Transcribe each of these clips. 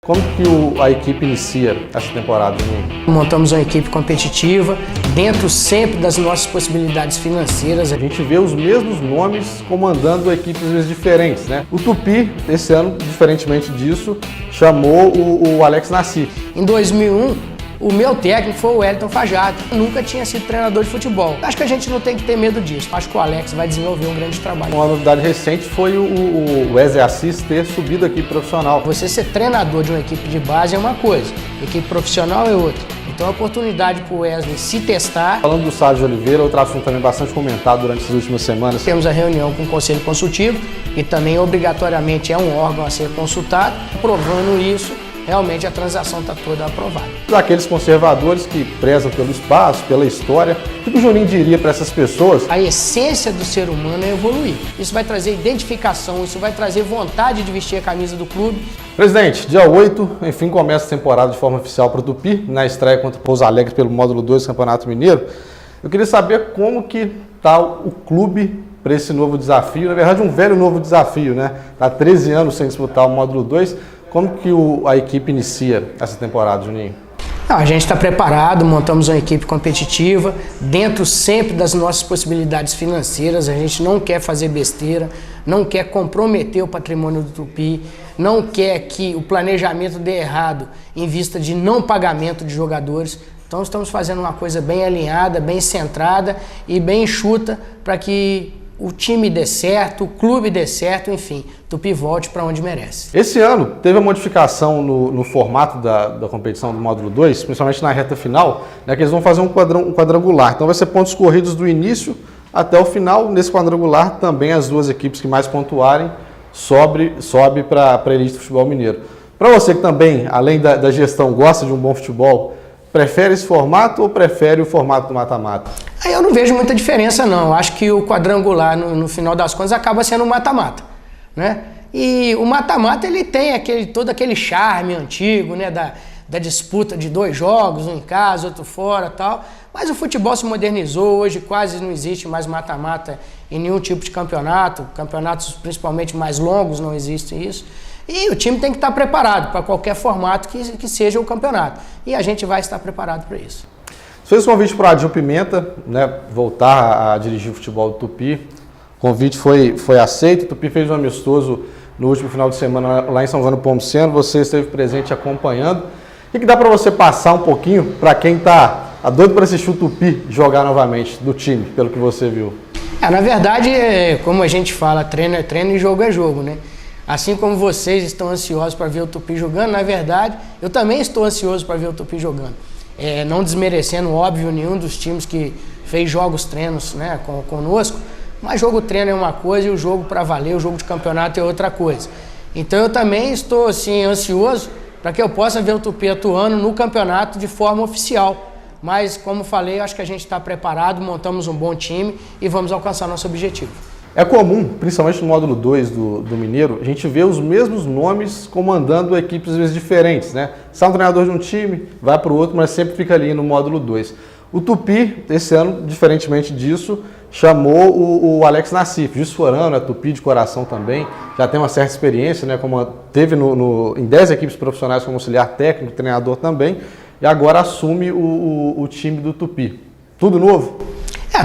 Como que a equipe inicia essa temporada, Juninho? Montamos uma equipe competitiva, dentro sempre das nossas possibilidades financeiras. A gente vê os mesmos nomes comandando equipes às vezes diferentes, né? O Tupi, esse ano, diferentemente disso, chamou o Alex Nassif. Em 2001, o meu técnico foi o Wellington Fajardo. Nunca tinha sido treinador de futebol. Acho que a gente não tem que ter medo disso. Acho que o Alex vai desenvolver um grande trabalho. Uma novidade recente foi o Wesley Assis ter subido aqui profissional. Você ser treinador de uma equipe de base é uma coisa, equipe profissional é outra. Então a oportunidade para o Wesley se testar. Falando do Sérgio Oliveira, outro assunto também bastante comentado durante as últimas semanas. Temos a reunião com o Conselho Consultivo, que também obrigatoriamente é um órgão a ser consultado. Provando isso, realmente a transação está toda aprovada. Daqueles conservadores que prezam pelo espaço, pela história, o que o Juninho diria para essas pessoas? A essência do ser humano é evoluir. Isso vai trazer identificação, isso vai trazer vontade de vestir a camisa do clube. Presidente, dia 8, enfim, começa a temporada de forma oficial para o Tupi, na estreia contra o Pouso Alegre pelo módulo 2 do Campeonato Mineiro. Eu queria saber como que está o clube para esse novo desafio, na verdade um velho novo desafio, né? Está há 13 anos sem disputar o módulo 2. Como que a equipe inicia essa temporada, Juninho? A gente está preparado, montamos uma equipe competitiva, dentro sempre das nossas possibilidades financeiras. A gente não quer fazer besteira, não quer comprometer o patrimônio do Tupi, não quer que o planejamento dê errado em vista de não pagamento de jogadores. Então estamos fazendo uma coisa bem alinhada, bem centrada e bem enxuta para que o time dê certo, o clube dê certo, enfim, Tupi volte para onde merece. Esse ano teve a modificação no formato da competição do módulo 2, principalmente na reta final, né, que eles vão fazer um quadrangular. Então vai ser pontos corridos do início até o final. Nesse quadrangular também as duas equipes que mais pontuarem sobe para a elite do futebol mineiro. Para você que também, além da gestão, gosta de um bom futebol, prefere esse formato ou prefere o formato do mata-mata? Eu não vejo muita diferença não. Eu acho que o quadrangular, no final das contas, acaba sendo um mata-mata, né? E o mata-mata ele tem todo aquele charme antigo, né? Da disputa de 2 jogos, um em casa, outro fora, tal. Mas o futebol se modernizou, hoje quase não existe mais mata-mata em nenhum tipo de campeonato. Campeonatos principalmente mais longos não existe isso. E o time tem que estar preparado para qualquer formato que seja o campeonato. E a gente vai estar preparado para isso. Você fez um convite para o Adil Pimenta, né, voltar a dirigir o futebol do Tupi. O convite foi aceito. O Tupi fez um amistoso no último final de semana lá em São João do Pomuceno. Você esteve presente acompanhando. O que dá para você passar um pouquinho para quem está doido para assistir o Tupi jogar novamente do time, pelo que você viu? Na verdade, como a gente fala, treino é treino e jogo é jogo, né? Assim como vocês estão ansiosos para ver o Tupi jogando, na verdade, eu também estou ansioso para ver o Tupi jogando. Não desmerecendo, óbvio, nenhum dos times que fez treinos, né, conosco, mas jogo-treino é uma coisa e o jogo para valer, o jogo de campeonato é outra coisa. Então eu também estou assim, ansioso para que eu possa ver o Tupi atuando no campeonato de forma oficial. Mas, como falei, acho que a gente está preparado, montamos um bom time e vamos alcançar nosso objetivo. É comum, principalmente no módulo 2 do Mineiro, a gente vê os mesmos nomes comandando equipes às vezes diferentes, né? Sai um treinador de um time, vai para o outro, mas sempre fica ali no módulo 2. O Tupi, esse ano, diferentemente disso, chamou o Alex Nassif, juiz-forano, é Tupi de coração também, já tem uma certa experiência, né? Como teve em 10 equipes profissionais como auxiliar técnico, treinador também, e agora assume o time do Tupi. Tudo novo?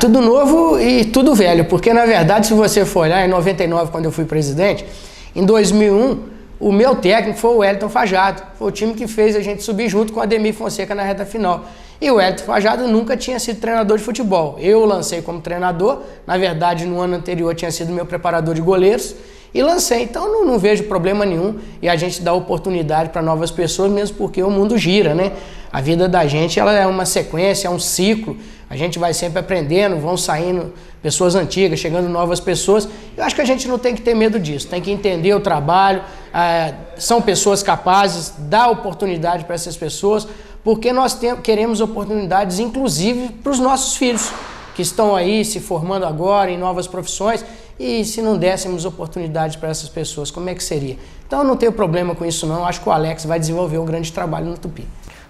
Tudo novo e tudo velho, porque na verdade, se você for olhar, em 99, quando eu fui presidente, em 2001, o meu técnico foi o Wellington Fajardo. Foi o time que fez a gente subir junto com o Ademir Fonseca na reta final. E o Wellington Fajardo nunca tinha sido treinador de futebol. Eu lancei como treinador, na verdade, no ano anterior tinha sido meu preparador de goleiros, e lancei. Então não vejo problema nenhum e a gente dá oportunidade para novas pessoas, mesmo porque o mundo gira, né? A vida da gente ela é uma sequência, é um ciclo. A gente vai sempre aprendendo, vão saindo pessoas antigas, chegando novas pessoas. Eu acho que a gente não tem que ter medo disso, tem que entender o trabalho, são pessoas capazes, dá oportunidade para essas pessoas, porque nós queremos oportunidades, inclusive, para os nossos filhos, que estão aí se formando agora em novas profissões, e se não dessemos oportunidades para essas pessoas, como é que seria? Então eu não tenho problema com isso não, acho que o Alex vai desenvolver um grande trabalho no Tupi.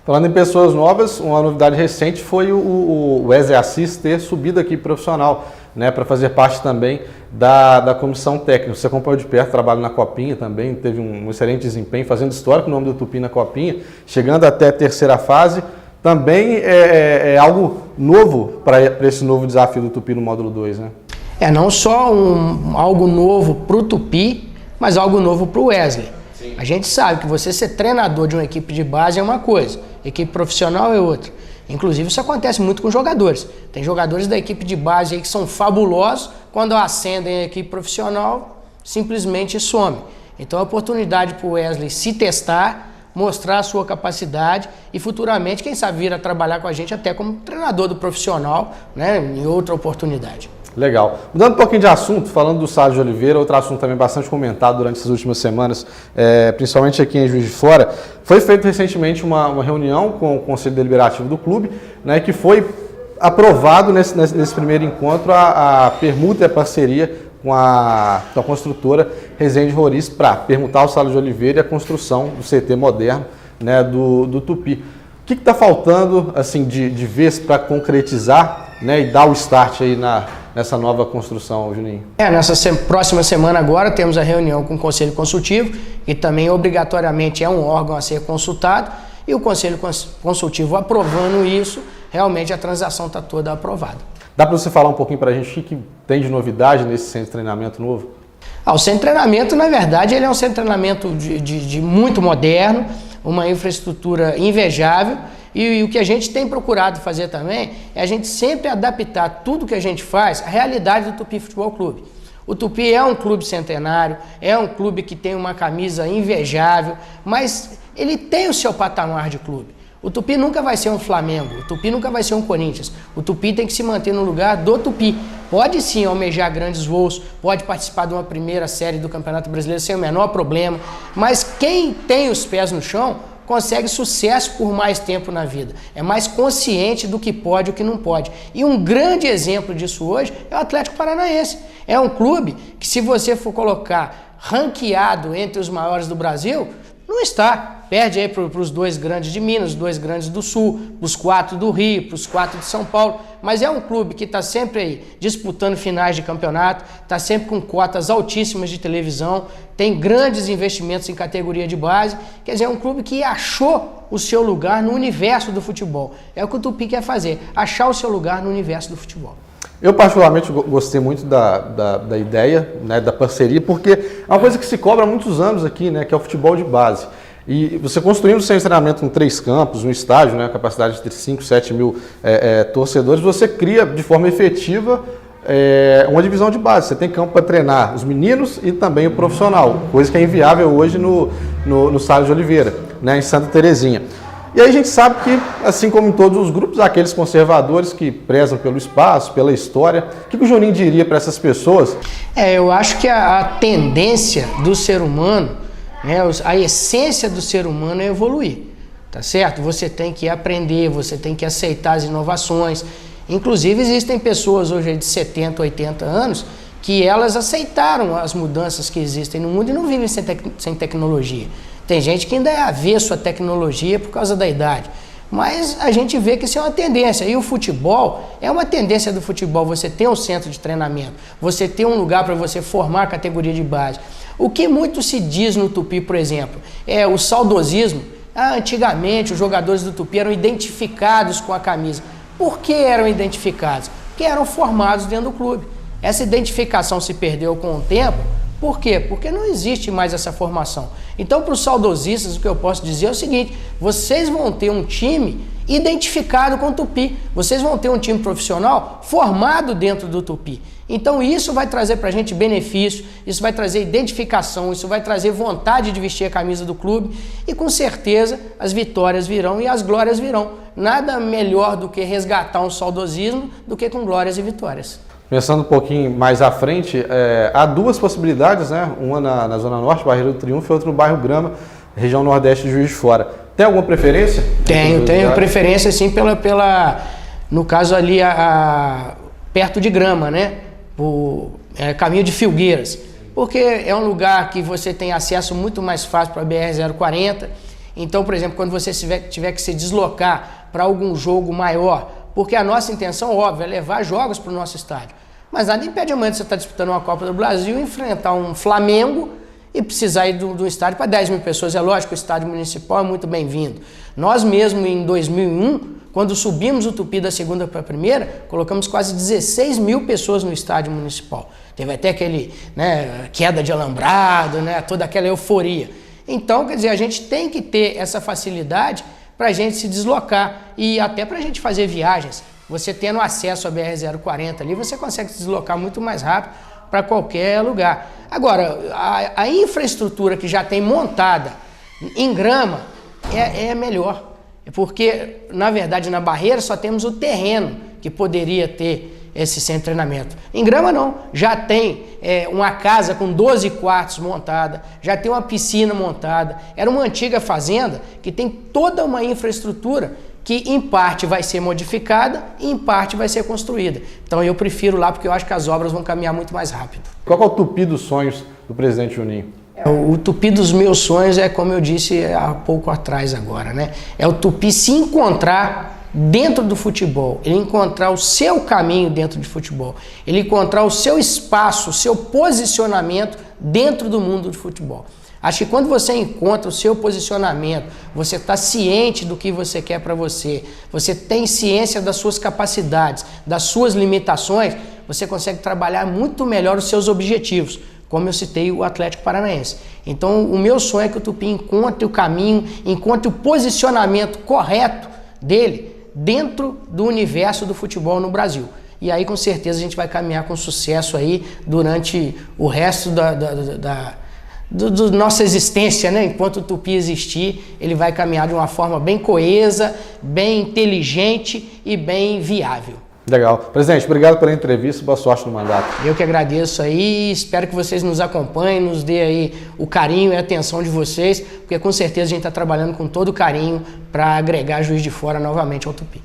Falando em pessoas novas, uma novidade recente foi o Wesley Assis ter subido aqui profissional. né, para fazer parte também da comissão técnica. Você acompanhou de perto, trabalha na Copinha também, teve um excelente desempenho, fazendo história com o nome do Tupi na Copinha, chegando até a terceira fase. Também é algo novo para esse novo desafio do Tupi no módulo 2, né? Não só algo novo para o Tupi, mas algo novo para o Wesley. Sim. A gente sabe que você ser treinador de uma equipe de base é uma coisa, equipe profissional é outra. Inclusive isso acontece muito com jogadores. Tem jogadores da equipe de base aí que são fabulosos, quando ascendem a equipe profissional, simplesmente somem. Então a oportunidade para o Wesley se testar, mostrar a sua capacidade e futuramente, quem sabe, vir a trabalhar com a gente até como treinador do profissional, né, em outra oportunidade. Legal. Mudando um pouquinho de assunto, falando do Salles de Oliveira, outro assunto também bastante comentado durante essas últimas semanas, principalmente aqui em Juiz de Fora, foi feita recentemente uma reunião com o Conselho Deliberativo do clube, né, que foi aprovado nesse primeiro encontro a permuta e a parceria com a construtora Resende Roriz para permutar o Salles de Oliveira e a construção do CT moderno, né, do Tupi. O que está faltando assim, de vez para concretizar, né, e dar o start aí nessa nova construção, Juninho? Nessa próxima semana agora temos a reunião com o Conselho Consultivo, que também obrigatoriamente é um órgão a ser consultado, e o Conselho Consultivo aprovando isso, realmente a transação está toda aprovada. Dá para você falar um pouquinho para a gente o que tem de novidade nesse centro de treinamento novo? O centro de treinamento, na verdade, ele é um centro de treinamento de muito moderno, uma infraestrutura invejável, e o que a gente tem procurado fazer também é a gente sempre adaptar tudo que a gente faz à realidade do Tupi Futebol Clube. O Tupi é um clube centenário, é um clube que tem uma camisa invejável, mas ele tem o seu patamar de clube. O Tupi nunca vai ser um Flamengo, o Tupi nunca vai ser um Corinthians. O Tupi tem que se manter no lugar do Tupi. Pode sim almejar grandes voos, pode participar de uma primeira série do Campeonato Brasileiro sem o menor problema, mas quem tem os pés no chão consegue sucesso por mais tempo na vida. É mais consciente do que pode e o que não pode. E um grande exemplo disso hoje é o Atlético Paranaense. É um clube que, se você for colocar ranqueado entre os maiores do Brasil, não está. Perde aí para os dois grandes de Minas, os dois grandes do Sul, os 4 do Rio, para os 4 de São Paulo. Mas é um clube que está sempre aí disputando finais de campeonato, está sempre com cotas altíssimas de televisão, tem grandes investimentos em categoria de base. Quer dizer, é um clube que achou o seu lugar no universo do futebol. É o que o Tupi quer fazer, achar o seu lugar no universo do futebol. Eu particularmente gostei muito da ideia, né, da parceria, porque é uma coisa que se cobra há muitos anos aqui, né, que é o futebol de base. E você construindo o seu treinamento com 3 campos, um estádio, né, capacidade de 5, 7 mil torcedores, você cria de forma efetiva uma divisão de base. Você tem campo para treinar os meninos e também o profissional, coisa que é inviável hoje no Salles de Oliveira, né, em Santa Terezinha. E aí a gente sabe que, assim como em todos os grupos, há aqueles conservadores que prezam pelo espaço, pela história. O que o Juninho diria para essas pessoas? Eu acho que a tendência do ser humano, né, a essência do ser humano é evoluir, tá certo? Você tem que aprender, você tem que aceitar as inovações. Inclusive existem pessoas hoje de 70, 80 anos que elas aceitaram as mudanças que existem no mundo e não vivem sem tecnologia. Tem gente que ainda é avesso à tecnologia por causa da idade. Mas a gente vê que isso é uma tendência. E o futebol é uma tendência do futebol. Você ter um centro de treinamento, você ter um lugar para você formar a categoria de base. O que muito se diz no Tupi, por exemplo, é o saudosismo. Antigamente os jogadores do Tupi eram identificados com a camisa. Por que eram identificados? Porque eram formados dentro do clube. Essa identificação se perdeu com o tempo. Por quê? Porque não existe mais essa formação. Então, para os saudosistas, o que eu posso dizer é o seguinte: vocês vão ter um time identificado com o Tupi. Vocês vão ter um time profissional formado dentro do Tupi. Então, isso vai trazer para a gente benefício, isso vai trazer identificação, isso vai trazer vontade de vestir a camisa do clube e, com certeza, as vitórias virão e as glórias virão. Nada melhor do que resgatar um saudosismo do que com glórias e vitórias. Pensando um pouquinho mais à frente, há 2 possibilidades, né? Uma na Zona Norte, Barreiro do Triunfo, e outra no bairro Grama, região Nordeste de Juiz de Fora. Tem alguma preferência? Tenho preferência sim no caso ali perto de Grama, né? Caminho de Filgueiras, porque é um lugar que você tem acesso muito mais fácil para a BR-040. Então, por exemplo, quando você tiver que se deslocar para algum jogo maior, porque a nossa intenção, óbvio, é levar jogos para o nosso estádio. Mas nada impede amanhã de você estar disputando uma Copa do Brasil, enfrentar um Flamengo e precisar ir do estádio para 10 mil pessoas. É lógico que o estádio municipal é muito bem-vindo. Nós mesmo em 2001, quando subimos o Tupi da segunda para a primeira, colocamos quase 16 mil pessoas no estádio municipal. Teve até aquele, queda de alambrado, toda aquela euforia. Então, quer dizer, a gente tem que ter essa facilidade para a gente se deslocar e até para a gente fazer viagens. Você tendo acesso à BR-040 ali, você consegue se deslocar muito mais rápido para qualquer lugar. Agora, a infraestrutura que já tem montada em grama é melhor. Porque, na verdade, na Barreira só temos o terreno que poderia ter esse centro de treinamento. Em grama não, já tem uma casa com 12 quartos montada, já tem uma piscina montada. Era uma antiga fazenda que tem toda uma infraestrutura que em parte vai ser modificada e em parte vai ser construída. Então eu prefiro lá porque eu acho que as obras vão caminhar muito mais rápido. Qual é o Tupi dos sonhos do presidente Juninho? O Tupi dos meus sonhos é como eu disse há pouco atrás agora, É o Tupi se encontrar dentro do futebol, ele encontrar o seu caminho dentro de futebol, ele encontrar o seu espaço, o seu posicionamento dentro do mundo de futebol. Acho que quando você encontra o seu posicionamento, você está ciente do que você quer para você tem ciência das suas capacidades, das suas limitações, você consegue trabalhar muito melhor os seus objetivos, como eu citei o Atlético Paranaense. Então, o meu sonho é que o Tupi encontre o caminho, encontre o posicionamento correto dele dentro do universo do futebol no Brasil. E aí, com certeza, a gente vai caminhar com sucesso aí durante o resto da nossa existência, Enquanto o Tupi existir, ele vai caminhar de uma forma bem coesa, bem inteligente e bem viável. Legal. Presidente, obrigado pela entrevista, boa sorte no mandato. Eu que agradeço aí, espero que vocês nos acompanhem, nos dê aí o carinho e a atenção de vocês, porque com certeza a gente está trabalhando com todo o carinho para agregar Juiz de Fora novamente ao Tupi.